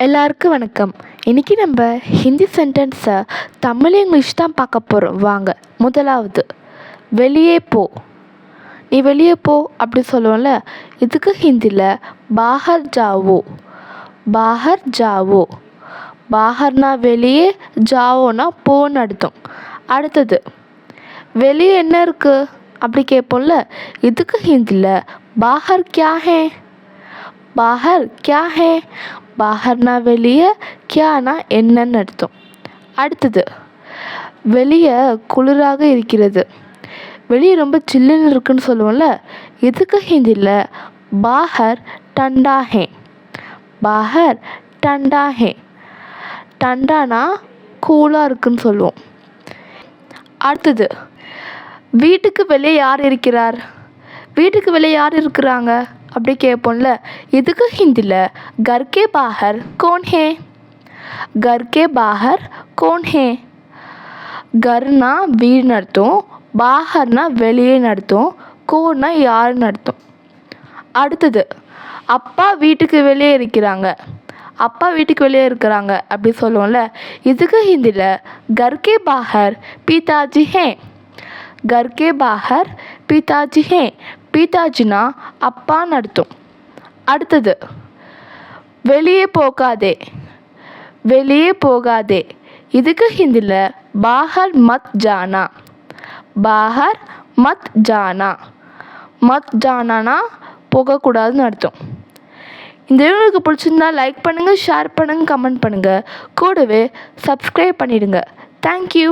எல்லாருக்கும் வணக்கம். இன்றைக்கி நம்ம ஹிந்தி சென்டென்ஸை தமிழ் இங்கிலீஷ் தான் பார்க்க போகிறோம். வாங்க. முதலாவது, வெளியே போ. நீ வெளியே போ அப்படி சொல்லுவோம்ல, இதுக்கு ஹிந்தியில் பாஹர் ஜாவோ. பாஹர் ஜாவோ. பாஹர்னா வெளியே, ஜாவோனா போன்னு அர்த்தம். அடுத்தது, வெளியே என்ன இருக்குது அப்படி கேட்போம்ல, இதுக்கு ஹிந்தியில் பாஹர் கியா ஹே. பாஹர் கியா ஹே. பாஹர்னா வெளியே, கியானா என்னன்னு அர்த்தம். அடுத்தது, வெளியே குளிராக இருக்கிறது. வெளியே ரொம்ப சில்லுன்னு இருக்குன்னு சொல்லுவோம்ல, இதுக்கு ஹிந்தியில் பாஹர் டண்டா ஹே. பாஹர் டண்டா ஹே. டண்டானா கூலாக இருக்குன்னு சொல்லுவோம். அடுத்தது, வீட்டுக்கு வெளியே யார் இருக்கிறார். வீட்டுக்கு வெளியே யார் இருக்கிறாங்க அப்படி கேட்போம்ல, இதுக்கு ஹிந்தியில் கர்கே பாஹர் கோன் ஹே. கர்கே பாஹர் கோன் ஹே. கர்னா வீடுன்னு அர்த்தம், பாஹர்னா வெளியேன்னு அர்த்தம், கோன்னா யாருன்னு அர்த்தம். அடுத்தது, அப்பா வீட்டுக்கு வெளியே இருக்கிறாங்க. அப்பா வீட்டுக்கு வெளியே இருக்கிறாங்க அப்படி சொல்லுவோம்ல, இதுக்கு ஹிந்தியில் கர்கே பாஹர் பிதாஜி ஹே. கர்கே பாஹர் பிதாஜி ஹே. பிதாஜினா அப்பான்னு அர்த்தம். அடுத்தது, வெளியே போகாதே. வெளியே போகாதே. இதுக்கு ஹிந்தியில் பாஹர் மத் ஜானா. பாஹர் மத் ஜானா. மத் ஜானானா போகக்கூடாதுன்னு அர்த்தம். இந்த வீடியோ உங்களுக்கு பிடிச்சிருந்தா லைக் பண்ணுங்கள், ஷேர் பண்ணுங்கள், கமெண்ட் பண்ணுங்கள். கூடவே சப்ஸ்கிரைப் பண்ணிடுங்க. தேங்க்யூ.